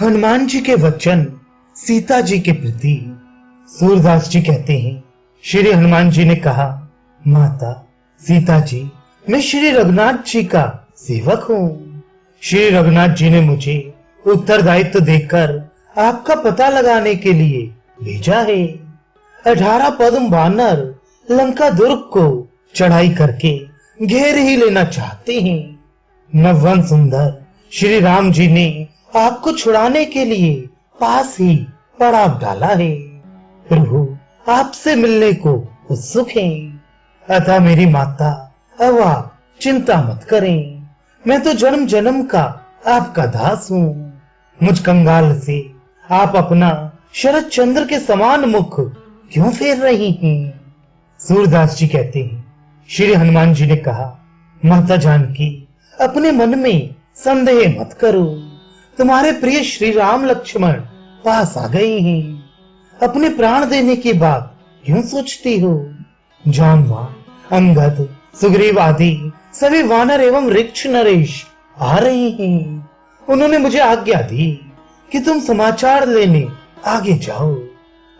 हनुमान जी के वचन सीता जी के प्रति। सूरदास जी कहते हैं, श्री हनुमान जी ने कहा, माता सीता जी, मैं श्री रघुनाथ जी का सेवक हूँ। श्री रघुनाथ जी ने मुझे उत्तरदायित्व देकर आपका पता लगाने के लिए भेजा है। 18 पद्म वानर लंका दुर्ग को चढ़ाई करके घेर ही लेना चाहते हैं। नववन सुंदर श्री राम जी ने आपको छुड़ाने के लिए पास ही पड़ाव डाला है। प्रभु आपसे मिलने को उत्सुक हैं। अतः मेरी माता, अब आप चिंता मत करें। मैं तो जन्म जन्म का आपका दास हूँ। मुझ कंगाल से आप अपना शरद चंद्र के समान मुख क्यों फेर रही हैं? सूरदास जी कहते हैं, श्री हनुमान जी ने कहा, माता जानकी, अपने मन में संदेह मत करो। तुम्हारे प्रिय श्री राम लक्ष्मण पास आ गए हैं। अपने प्राण देने की बात क्यों सोचती हो? जामवान, अंगद, सुग्रीव आदि सभी वानर एवं ऋक्ष नरेश आ रहे हैं। उन्होंने मुझे आज्ञा दी कि तुम समाचार लेने आगे जाओ।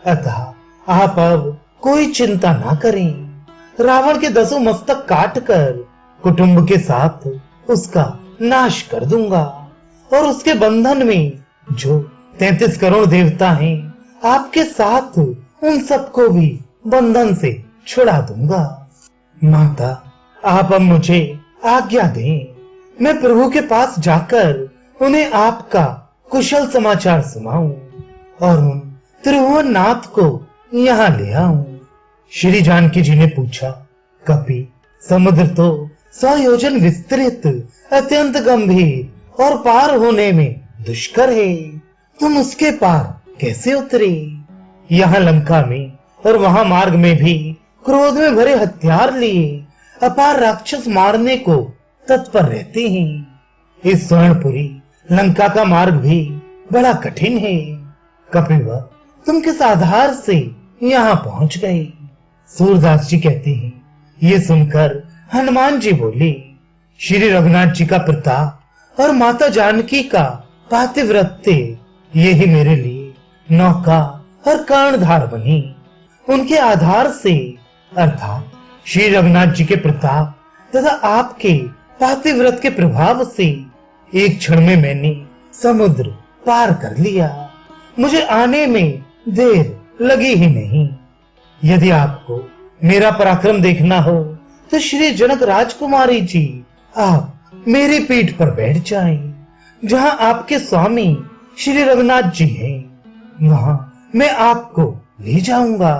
अतः आप अब कोई चिंता ना करें। रावण के 10 मस्तक काट कर कुटुंब के साथ उसका नाश कर दूंगा और उसके बंधन में जो 33 करोड़ देवता हैं, आपके साथ उन सबको भी बंधन से छुड़ा दूंगा। माता, आप अब मुझे आज्ञा दें। मैं प्रभु के पास जाकर उन्हें आपका कुशल समाचार सुनाऊं और उन त्रिभुवन नाथ को यहाँ ले आऊं। श्री जानकी जी ने पूछा, कपि, समुद्र तो 100 योजन विस्तृत, अत्यंत गंभीर और पार होने में दुष्कर है। तुम उसके पार कैसे उतरे? यहाँ लंका में और वहां मार्ग में भी क्रोध में भरे हथियार लिए अपार राक्षस मारने को तत्पर रहते हैं। इस स्वर्णपुरी लंका का मार्ग भी बड़ा कठिन है। कपिवर, तुम किस आधार से यहाँ पहुंच गए? सूरदास जी कहते हैं, ये सुनकर हनुमान जी बोले, श्री रघुनाथ जी का प्रताप और माता जानकी का पातिव्रत्य, ये ही मेरे लिए नौका और कर्णधार बनी। उनके आधार से अर्थात श्री रघुनाथ जी के प्रताप तथा आपके पातिव्रत के प्रभाव से एक क्षण में मैंने समुद्र पार कर लिया। मुझे आने में देर लगी ही नहीं। यदि आपको मेरा पराक्रम देखना हो तो श्री जनक राजकुमारी जी, आप मेरी पीठ पर बैठ जाएं। जहां आपके स्वामी श्री रघुनाथ जी हैं, वहां मैं आपको ले जाऊंगा।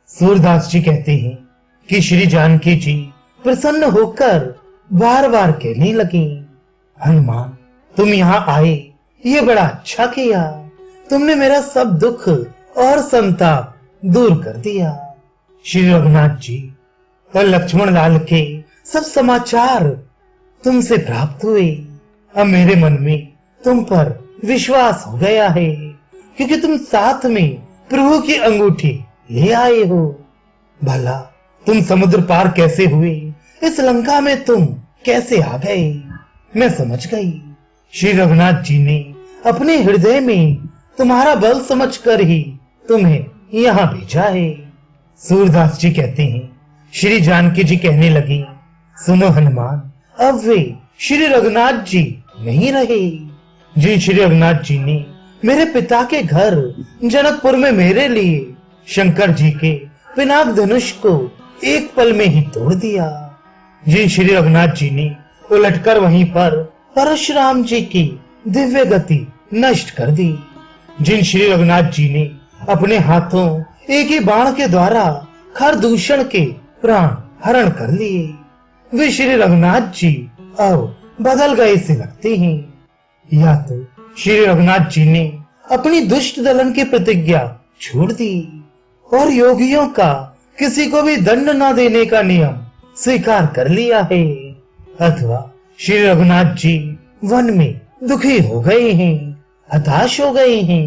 सूरदास जी कहते हैं कि श्री जानकी जी प्रसन्न होकर बार बार कहने लगी, हनुमान, तुम यहाँ आए, ये बड़ा अच्छा किया। तुमने मेरा सब दुख और संताप दूर कर दिया। श्री रघुनाथ जी और लक्ष्मण लाल के सब समाचार तुमसे प्राप्त हुए। अब मेरे मन में तुम पर विश्वास हो गया है, क्योंकि तुम साथ में प्रभु की अंगूठी ले आए हो। भला तुम समुद्र पार कैसे हुए? इस लंका में तुम कैसे आ गए? मैं समझ गई। श्री रघुनाथ जी ने अपने हृदय में तुम्हारा बल समझकर ही तुम्हें यहाँ भेजा है। सूरदास जी कहते हैं, श्री जानकी जी कहने लगी, सुनो हनुमान, अब वे श्री रघुनाथ जी नहीं रहे। जिन श्री रघुनाथ जी ने मेरे पिता के घर जनकपुर में मेरे लिए शंकर जी के पिनाक धनुष को एक पल में ही तोड़ दिया। जिन श्री रघुनाथ जी ने उलटकर वहीं पर परशुराम जी की दिव्य गति नष्ट कर दी। जिन श्री रघुनाथ जी ने अपने हाथों एक ही बाण के द्वारा खरदूषण के प्राण हरण कर लिए, वे श्री रघुनाथ जी अब बदल गए से लगते हैं। या तो श्री रघुनाथ जी ने अपनी दुष्ट दलन की प्रतिज्ञा छोड़ दी और योगियों का किसी को भी दंड न देने का नियम स्वीकार कर लिया है, अथवा श्री रघुनाथ जी वन में दुखी हो गए हैं, हताश हो गए हैं,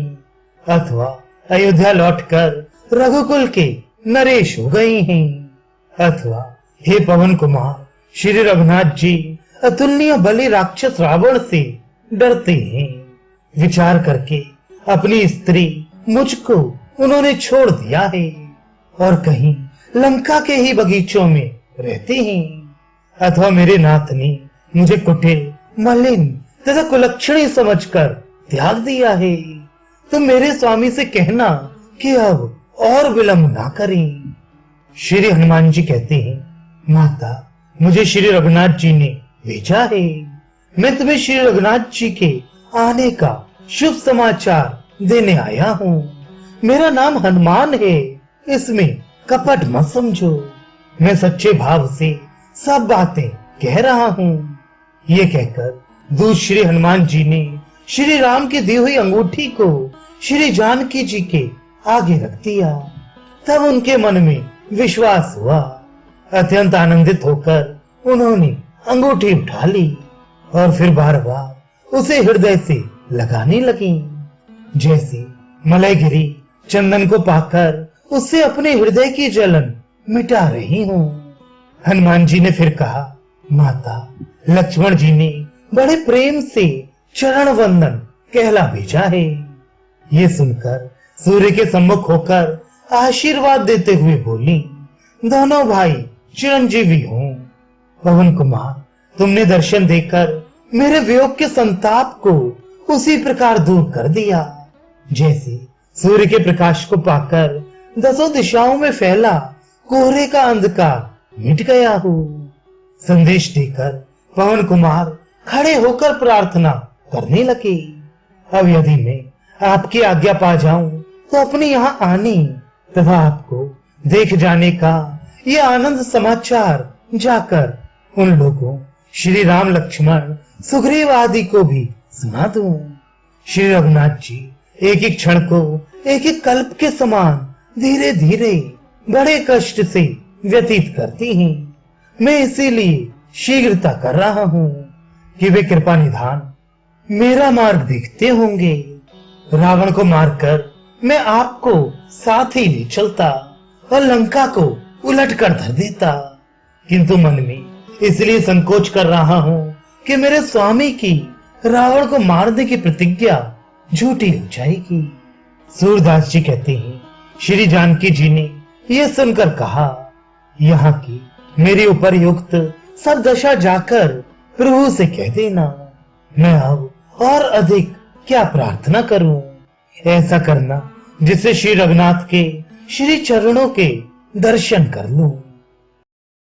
अथवा अयोध्या लौटकर रघुकुल के नरेश हो गए हैं, अथवा हे पवन कुमार, श्री रघुनाथ जी अतुलनीय बलि राक्षस रावण से डरते हैं। विचार करके अपनी स्त्री मुझको उन्होंने छोड़ दिया है और कहीं लंका के ही बगीचों में रहते हैं, अथवा मेरे नाथ ने मुझे कुटिल, मलिन तथा कुलक्षणी समझकर त्याग दिया है। तो मेरे स्वामी से कहना कि अब और विलंब ना करें। श्री हनुमान जी कहते हैं, माता, मुझे श्री रघुनाथ जी ने भेजा है। मैं तुम्हें श्री रघुनाथ जी के आने का शुभ समाचार देने आया हूँ। मेरा नाम हनुमान है, इसमें कपट मत समझो। मैं सच्चे भाव से सब बातें कह रहा हूँ। ये कहकर दूत श्री हनुमान जी ने श्री राम की दी हुई अंगूठी को श्री जानकी जी के आगे रख दिया। तब उनके मन में विश्वास हुआ। अत्यंत आनंदित होकर उन्होंने अंगूठी उठा ली और फिर बार बार उसे हृदय से लगाने लगी, जैसे मलयगिरी चंदन को पाकर उससे अपने हृदय की जलन मिटा रही हूँ। हनुमान जी ने फिर कहा, माता, लक्ष्मण जी ने बड़े प्रेम से चरण वंदन कहला भेजा है। ये सुनकर सूर्य के सम्मुख होकर आशीर्वाद देते हुए बोली, दोनों भाई चिरंजीवी हों। पवन कुमार, तुमने दर्शन देकर मेरे वियोग के संताप को उसी प्रकार दूर कर दिया जैसे सूर्य के प्रकाश को पाकर दसों दिशाओं में फैला कोहरे का अंधकार मिट गया हो। संदेश देकर पवन कुमार खड़े होकर प्रार्थना करने लगे, अब यदि मैं आपकी आज्ञा पा जाऊं तो अपने यहाँ आने तथा आपको देख जाने का ये आनंद समाचार जाकर उन लोगों श्री राम, लक्ष्मण, सुग्रीव आदि को भी सुना दूं। श्री रघुनाथ जी एक एक क्षण को एक एक कल्प के समान धीरे धीरे बड़े कष्ट से व्यतीत करती हैं। मैं इसीलिए शीघ्रता कर रहा हूँ कि वे कृपा निधान मेरा मार्ग देखते होंगे। रावण को मारकर मैं आपको साथ ही ले चलता और लंका को उलट कर धर देता, किंतु मन में इसलिए संकोच कर रहा हूँ कि मेरे स्वामी की रावण को मारने की प्रतिज्ञा झूठी हो जाएगी। सूरदास जी कहते हैं, श्री जानकी जी ने यह सुनकर कहा, यहाँ की मेरी ऊपर युक्त सब दशा जाकर प्रभु से कह देना। मैं अब और अधिक क्या प्रार्थना करूं? ऐसा करना जिससे श्री रघुनाथ के श्री चरणों के दर्शन कर लूं।